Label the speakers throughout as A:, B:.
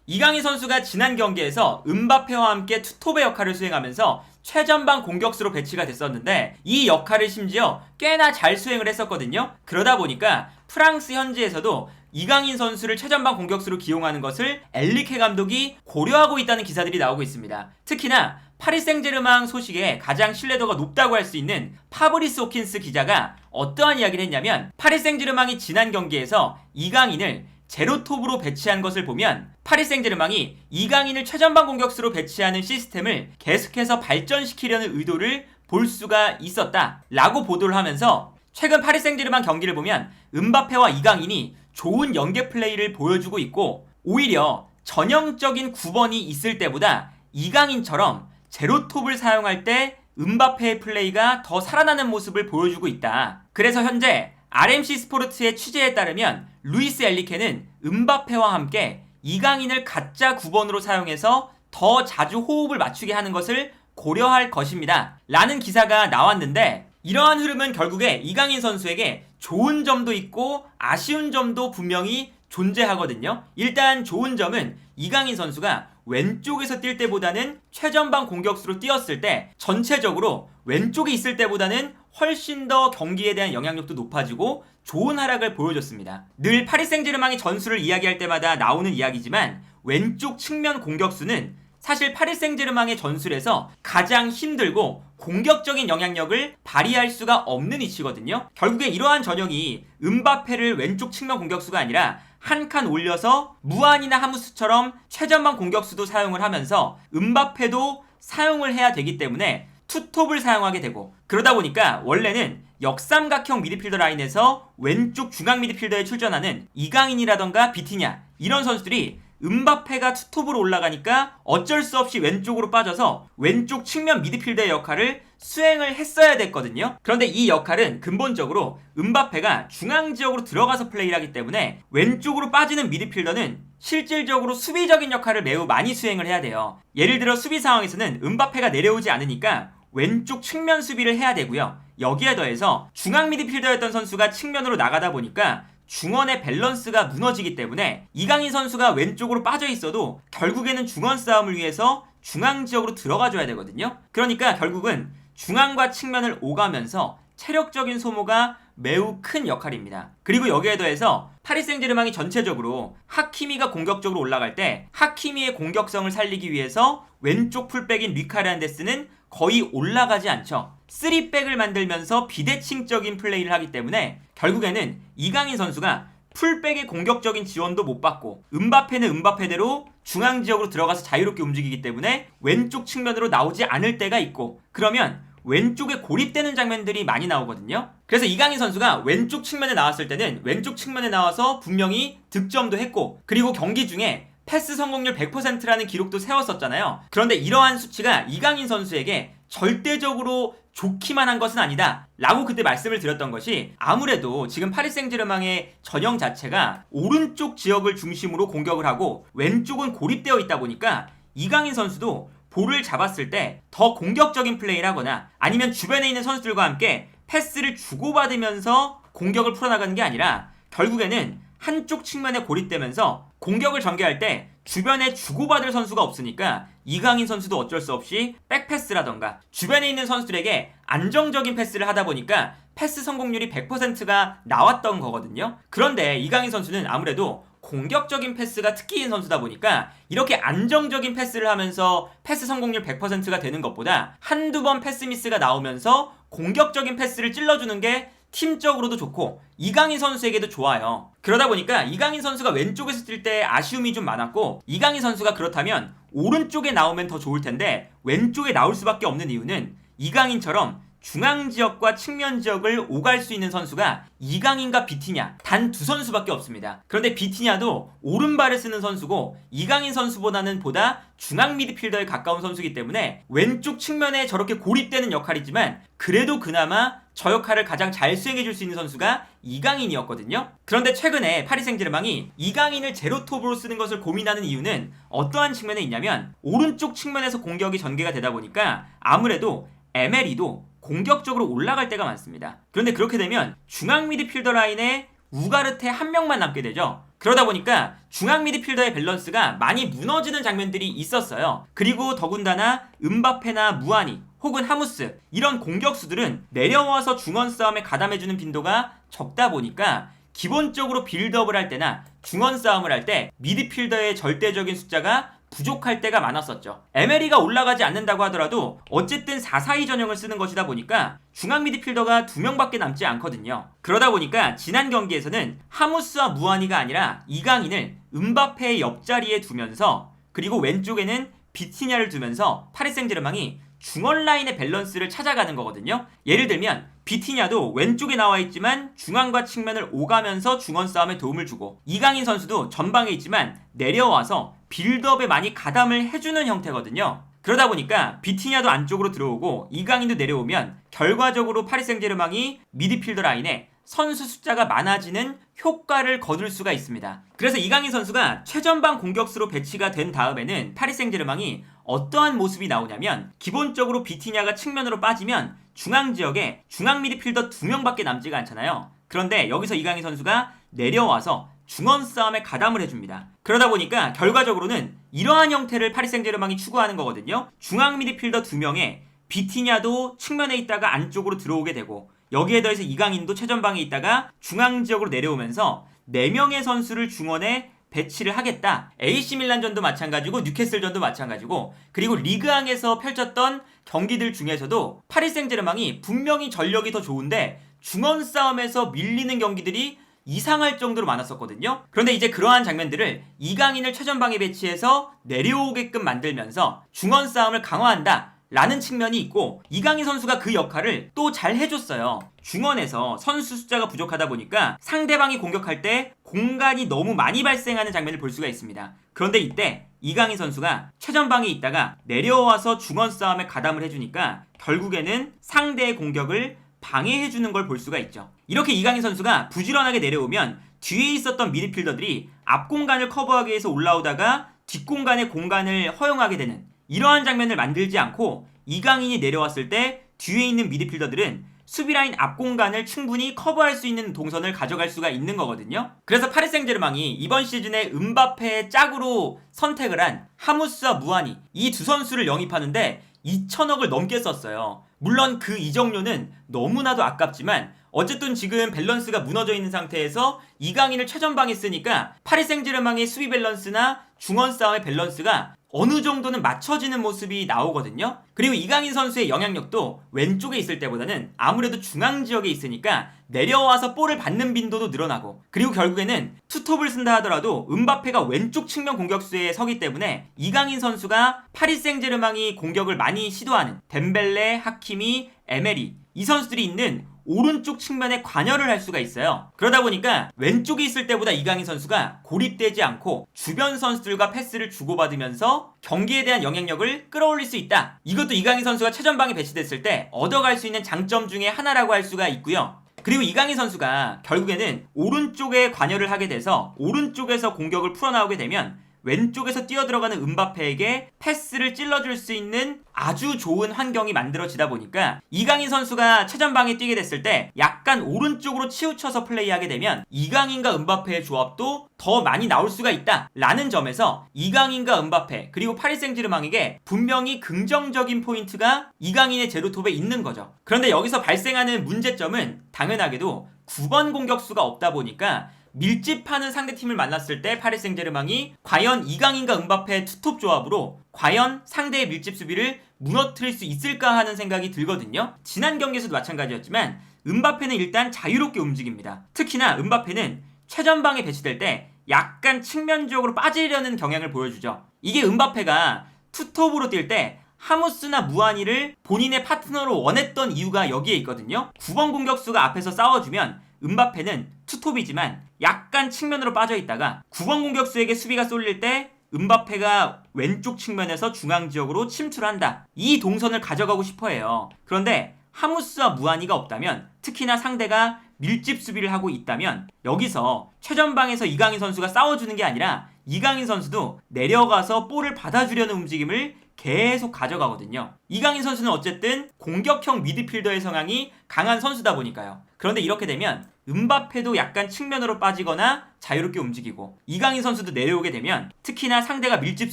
A: 이강인 선수가 지난 경기에서 음바페와 함께 투톱의 역할을 수행하면서 최전방 공격수로 배치가 됐었는데 이 역할을 심지어 꽤나 잘 수행을 했었거든요. 그러다 보니까 프랑스 현지에서도 이강인 선수를 최전방 공격수로 기용하는 것을 엔리케 감독이 고려하고 있다는 기사들이 나오고 있습니다. 특히나 파리 생제르맹 소식에 가장 신뢰도가 높다고 할 수 있는 파브리스 호킨스 기자가 어떠한 이야기를 했냐면 파리 생제르맹이 지난 경기에서 이강인을 제로톱으로 배치한 것을 보면 파리 생제르맹이 이강인을 최전방 공격수로 배치하는 시스템을 계속해서 발전시키려는 의도를 볼 수가 있었다 라고 보도를 하면서 최근 파리 생제르맹 경기를 보면 음바페와 이강인이 좋은 연계 플레이를 보여주고 있고 오히려 전형적인 9번이 있을 때보다 이강인처럼 제로톱을 사용할 때 음바페의 플레이가 더 살아나는 모습을 보여주고 있다. 그래서 현재 RMC 스포츠의 취재에 따르면 루이스 엔리케는 음바페와 함께 이강인을 가짜 9번으로 사용해서 더 자주 호흡을 맞추게 하는 것을 고려할 것입니다. 라는 기사가 나왔는데 이러한 흐름은 결국에 이강인 선수에게 좋은 점도 있고 아쉬운 점도 분명히 존재하거든요. 일단 좋은 점은 이강인 선수가 왼쪽에서 뛸 때보다는 최전방 공격수로 뛰었을 때 전체적으로 왼쪽에 있을 때보다는 훨씬 더 경기에 대한 영향력도 높아지고 좋은 활약을 보여줬습니다. 늘 파리 생제르맹의 전술을 이야기할 때마다 나오는 이야기지만 왼쪽 측면 공격수는 사실 파리 생제르맹의 전술에서 가장 힘들고 공격적인 영향력을 발휘할 수가 없는 위치거든요. 결국에 이러한 전형이 음바페를 왼쪽 측면 공격수가 아니라 한 칸 올려서 무안이나 하무스처럼 최전방 공격수도 사용을 하면서 음바페도 사용을 해야 되기 때문에 투톱을 사용하게 되고 그러다 보니까 원래는 역삼각형 미드필더 라인에서 왼쪽 중앙 미드필더에 출전하는 이강인이라던가 비티냐 이런 선수들이 음바페가 투톱으로 올라가니까 어쩔 수 없이 왼쪽으로 빠져서 왼쪽 측면 미드필더의 역할을 수행을 했어야 됐거든요. 그런데 이 역할은 근본적으로 음바페가 중앙 지역으로 들어가서 플레이를 하기 때문에 왼쪽으로 빠지는 미드필더는 실질적으로 수비적인 역할을 매우 많이 수행을 해야 돼요. 예를 들어 수비 상황에서는 음바페가 내려오지 않으니까 왼쪽 측면 수비를 해야 되고요. 여기에 더해서 중앙 미드필더였던 선수가 측면으로 나가다 보니까 중원의 밸런스가 무너지기 때문에 이강인 선수가 왼쪽으로 빠져 있어도 결국에는 중원 싸움을 위해서 중앙 지역으로 들어가줘야 되거든요. 그러니까 결국은 중앙과 측면을 오가면서 체력적인 소모가 매우 큰 역할입니다. 그리고 여기에 더해서 파리 생제르맹이 전체적으로 하키미가 공격적으로 올라갈 때 하키미의 공격성을 살리기 위해서 왼쪽 풀백인 리카르안데스는 거의 올라가지 않죠. 3백을 만들면서 비대칭적인 플레이를 하기 때문에 결국에는 이강인 선수가 풀백의 공격적인 지원도 못 받고 음바페는 음바페대로 중앙 지역으로 들어가서 자유롭게 움직이기 때문에 왼쪽 측면으로 나오지 않을 때가 있고 그러면 왼쪽에 고립되는 장면들이 많이 나오거든요. 그래서 이강인 선수가 왼쪽 측면에 나왔을 때는 왼쪽 측면에 나와서 분명히 득점도 했고 그리고 경기 중에 패스 성공률 100%라는 기록도 세웠었잖아요. 그런데 이러한 수치가 이강인 선수에게 절대적으로 좋기만 한 것은 아니다 라고 그때 말씀을 드렸던 것이 아무래도 지금 파리 생제르맹의 전형 자체가 오른쪽 지역을 중심으로 공격을 하고 왼쪽은 고립되어 있다 보니까 이강인 선수도 볼을 잡았을 때 더 공격적인 플레이를 하거나 아니면 주변에 있는 선수들과 함께 패스를 주고받으면서 공격을 풀어나가는 게 아니라 결국에는 한쪽 측면에 고립되면서 공격을 전개할 때 주변에 주고받을 선수가 없으니까 이강인 선수도 어쩔 수 없이 백패스라던가 주변에 있는 선수들에게 안정적인 패스를 하다 보니까 패스 성공률이 100%가 나왔던 거거든요. 그런데 이강인 선수는 아무래도 공격적인 패스가 특기인 선수다 보니까 이렇게 안정적인 패스를 하면서 패스 성공률 100%가 되는 것보다 한두 번 패스 미스가 나오면서 공격적인 패스를 찔러주는 게 팀적으로도 좋고 이강인 선수에게도 좋아요. 그러다 보니까 이강인 선수가 왼쪽에서 뛸 때 아쉬움이 좀 많았고 이강인 선수가 그렇다면 오른쪽에 나오면 더 좋을 텐데 왼쪽에 나올 수밖에 없는 이유는 이강인처럼 중앙 지역과 측면 지역을 오갈 수 있는 선수가 이강인과 비티냐 단 두 선수밖에 없습니다. 그런데 비티냐도 오른발을 쓰는 선수고 이강인 선수보다는 보다 중앙 미드필더에 가까운 선수이기 때문에 왼쪽 측면에 저렇게 고립되는 역할이지만 그래도 그나마 저 역할을 가장 잘 수행해줄 수 있는 선수가 이강인이었거든요. 그런데 최근에 파리 생제르맹이 이강인을 제로톱으로 쓰는 것을 고민하는 이유는 어떠한 측면에 있냐면 오른쪽 측면에서 공격이 전개가 되다 보니까 아무래도 에메리도 공격적으로 올라갈 때가 많습니다. 그런데 그렇게 되면 중앙 미드필더 라인에 우가르테 한 명만 남게 되죠. 그러다 보니까 중앙 미드필더의 밸런스가 많이 무너지는 장면들이 있었어요. 그리고 더군다나 음바페나 무아니 혹은 하무스 이런 공격수들은 내려와서 중원 싸움에 가담해주는 빈도가 적다 보니까 기본적으로 빌드업을 할 때나 중원 싸움을 할 때 미드필더의 절대적인 숫자가 부족할 때가 많았었죠. 에메리가 올라가지 않는다고 하더라도 어쨌든 4-4-2 전형을 쓰는 것이다 보니까 중앙 미드필더가 2명밖에 남지 않거든요. 그러다 보니까 지난 경기에서는 하무스와 무아니가 아니라 이강인을 음바페의 옆자리에 두면서 그리고 왼쪽에는 비티냐를 두면서 파리 생제르맹이 중원 라인의 밸런스를 찾아가는 거거든요. 예를 들면 비티냐도 왼쪽에 나와 있지만 중앙과 측면을 오가면서 중원 싸움에 도움을 주고 이강인 선수도 전방에 있지만 내려와서 빌드업에 많이 가담을 해주는 형태거든요. 그러다 보니까 비티냐도 안쪽으로 들어오고 이강인도 내려오면 결과적으로 파리 생제르맹이 미드필더 라인에 선수 숫자가 많아지는 효과를 거둘 수가 있습니다. 그래서 이강인 선수가 최전방 공격수로 배치가 된 다음에는 파리 생제르맹이 어떠한 모습이 나오냐면 기본적으로 비티냐가 측면으로 빠지면 중앙 지역에 중앙 미드필더 2명밖에 남지가 않잖아요. 그런데 여기서 이강인 선수가 내려와서 중원 싸움에 가담을 해줍니다. 그러다 보니까 결과적으로는 이러한 형태를 파리 생제르맹이 추구하는 거거든요. 중앙 미드필더 2명에 비티냐도 측면에 있다가 안쪽으로 들어오게 되고 여기에 더해서 이강인도 최전방에 있다가 중앙 지역으로 내려오면서 4명의 선수를 중원에 배치를 하겠다. AC 밀란전도 마찬가지고 뉴캐슬전도 마찬가지고 그리고 리그앙에서 펼쳤던 경기들 중에서도 파리 생제르맹이 분명히 전력이 더 좋은데 중원 싸움에서 밀리는 경기들이 이상할 정도로 많았었거든요. 그런데 이제 그러한 장면들을 이강인을 최전방에 배치해서 내려오게끔 만들면서 중원 싸움을 강화한다 라는 측면이 있고 이강인 선수가 그 역할을 또 잘 해줬어요. 중원에서 선수 숫자가 부족하다 보니까 상대방이 공격할 때 공간이 너무 많이 발생하는 장면을 볼 수가 있습니다. 그런데 이때 이강인 선수가 최전방에 있다가 내려와서 중원 싸움에 가담을 해주니까 결국에는 상대의 공격을 방해해주는 걸 볼 수가 있죠. 이렇게 이강인 선수가 부지런하게 내려오면 뒤에 있었던 미드필더들이 앞 공간을 커버하기 위해서 올라오다가 뒷공간에 공간을 허용하게 되는 이러한 장면을 만들지 않고 이강인이 내려왔을 때 뒤에 있는 미드필더들은 수비라인 앞 공간을 충분히 커버할 수 있는 동선을 가져갈 수가 있는 거거든요. 그래서 파리 생제르맹이 이번 시즌에 음바페의 짝으로 선택을 한 하무스와 무아니 이 두 선수를 영입하는데 2천억을 넘게 썼어요. 물론 그 이적료는 너무나도 아깝지만 어쨌든 지금 밸런스가 무너져 있는 상태에서 이강인을 최전방에 쓰니까 파리 생제르맹의 수비 밸런스나 중원 싸움의 밸런스가 어느 정도는 맞춰지는 모습이 나오거든요. 그리고 이강인 선수의 영향력도 왼쪽에 있을 때보다는 아무래도 중앙 지역에 있으니까 내려와서 볼을 받는 빈도도 늘어나고 그리고 결국에는 투톱을 쓴다 하더라도 음바페가 왼쪽 측면 공격수에 서기 때문에 이강인 선수가 파리 생제르맹이 공격을 많이 시도하는 덴벨레, 하키미, 에메리 이 선수들이 있는 오른쪽 측면에 관여를 할 수가 있어요. 그러다 보니까 왼쪽에 있을 때보다 이강인 선수가 고립되지 않고 주변 선수들과 패스를 주고받으면서 경기에 대한 영향력을 끌어올릴 수 있다. 이것도 이강인 선수가 최전방에 배치됐을 때 얻어갈 수 있는 장점 중에 하나라고 할 수가 있고요. 그리고 이강인 선수가 결국에는 오른쪽에 관여를 하게 돼서 오른쪽에서 공격을 풀어나오게 되면 왼쪽에서 뛰어들어가는 음바페에게 패스를 찔러줄 수 있는 아주 좋은 환경이 만들어지다 보니까 이강인 선수가 최전방에 뛰게 됐을 때 약간 오른쪽으로 치우쳐서 플레이하게 되면 이강인과 음바페의 조합도 더 많이 나올 수가 있다 라는 점에서 이강인과 음바페 그리고 파리 생제르맹에게 분명히 긍정적인 포인트가 이강인의 제로톱에 있는 거죠. 그런데 여기서 발생하는 문제점은 당연하게도 9번 공격수가 없다 보니까 밀집하는 상대팀을 만났을 때 파리 생제르맹이 과연 이강인과 음바페의 투톱 조합으로 과연 상대의 밀집 수비를 무너뜨릴 수 있을까 하는 생각이 들거든요. 지난 경기에서도 마찬가지였지만 음바페는 일단 자유롭게 움직입니다. 특히나 음바페는 최전방에 배치될 때 약간 측면적으로 빠지려는 경향을 보여주죠. 이게 음바페가 투톱으로 뛸 때 하무스나 무아니를 본인의 파트너로 원했던 이유가 여기에 있거든요. 9번 공격수가 앞에서 싸워주면 음바페는 투톱이지만 약간 측면으로 빠져있다가 9번 공격수에게 수비가 쏠릴 때 음바페가 왼쪽 측면에서 중앙 지역으로 침투를 한다. 이 동선을 가져가고 싶어해요. 그런데 하무스와 무아니가 없다면 특히나 상대가 밀집 수비를 하고 있다면 여기서 최전방에서 이강인 선수가 싸워주는 게 아니라 이강인 선수도 내려가서 볼을 받아주려는 움직임을 계속 가져가거든요. 이강인 선수는 어쨌든 공격형 미드필더의 성향이 강한 선수다 보니까요. 그런데 이렇게 되면 음바페도 약간 측면으로 빠지거나 자유롭게 움직이고 이강인 선수도 내려오게 되면 특히나 상대가 밀집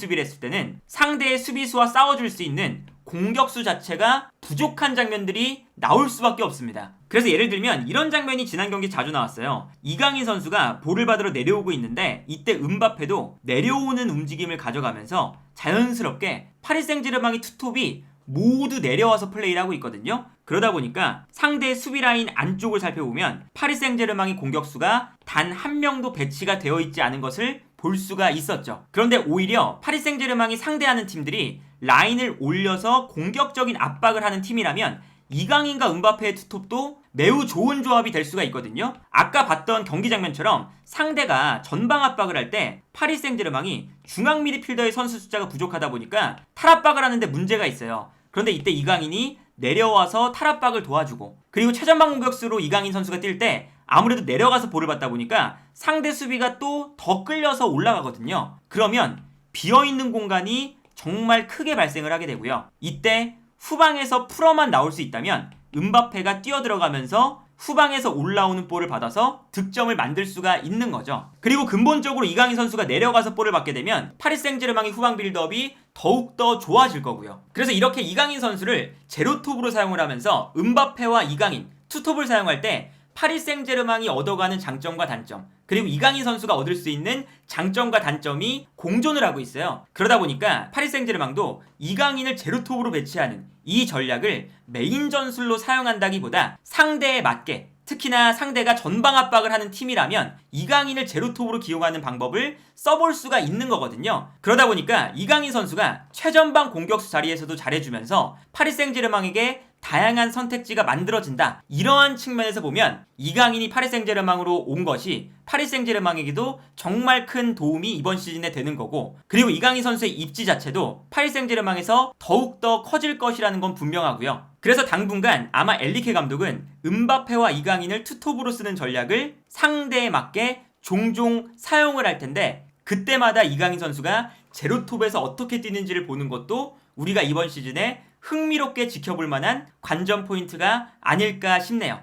A: 수비를 했을 때는 상대의 수비수와 싸워줄 수 있는 공격수 자체가 부족한 장면들이 나올 수밖에 없습니다. 그래서 예를 들면 이런 장면이 지난 경기 자주 나왔어요. 이강인 선수가 볼을 받으러 내려오고 있는데 이때 음바페도 내려오는 움직임을 가져가면서 자연스럽게 파리 생제르맹의 투톱이 모두 내려와서 플레이를 하고 있거든요. 그러다 보니까 상대 수비 라인 안쪽을 살펴보면 파리 생제르맹의 공격수가 단 한 명도 배치가 되어 있지 않은 것을 볼 수가 있었죠. 그런데 오히려 파리 생제르맹이 상대하는 팀들이 라인을 올려서 공격적인 압박을 하는 팀이라면 이강인과 음바페의 투톱도 매우 좋은 조합이 될 수가 있거든요. 아까 봤던 경기 장면처럼 상대가 전방 압박을 할 때 파리 생제르맹이 중앙 미드필더의 선수 숫자가 부족하다 보니까 탈압박을 하는데 문제가 있어요. 그런데 이때 이강인이 내려와서 탈압박을 도와주고 그리고 최전방 공격수로 이강인 선수가 뛸 때 아무래도 내려가서 볼을 받다 보니까 상대 수비가 또 더 끌려서 올라가거든요. 그러면 비어있는 공간이 정말 크게 발생을 하게 되고요. 이때 후방에서 풀어만 나올 수 있다면 음바페가 뛰어들어가면서 후방에서 올라오는 볼을 받아서 득점을 만들 수가 있는 거죠. 그리고 근본적으로 이강인 선수가 내려가서 볼을 받게 되면 파리 생제르맹의 후방 빌드업이 더욱더 좋아질 거고요. 그래서 이렇게 이강인 선수를 제로톱으로 사용을 하면서 음바페와 이강인 투톱을 사용할 때 파리 생제르맹이 얻어가는 장점과 단점 그리고 이강인 선수가 얻을 수 있는 장점과 단점이 공존을 하고 있어요. 그러다 보니까 파리 생제르맹도 이강인을 제로톱으로 배치하는 이 전략을 메인 전술로 사용한다기보다 상대에 맞게 특히나 상대가 전방 압박을 하는 팀이라면 이강인을 제로톱으로 기용하는 방법을 써볼 수가 있는 거거든요. 그러다 보니까 이강인 선수가 최전방 공격수 자리에서도 잘해주면서 파리 생제르맹에게 다양한 선택지가 만들어진다. 이러한 측면에서 보면 이강인이 파리 생제르맹으로 온 것이 파리 생제르맹에게도 정말 큰 도움이 이번 시즌에 되는 거고 그리고 이강인 선수의 입지 자체도 파리 생제르맹에서 더욱더 커질 것이라는 건 분명하고요. 그래서 당분간 아마 엔리케 감독은 음바페와 이강인을 투톱으로 쓰는 전략을 상대에 맞게 종종 사용을 할 텐데 그때마다 이강인 선수가 제로톱에서 어떻게 뛰는지를 보는 것도 우리가 이번 시즌에 흥미롭게 지켜볼 만한 관전 포인트가 아닐까 싶네요.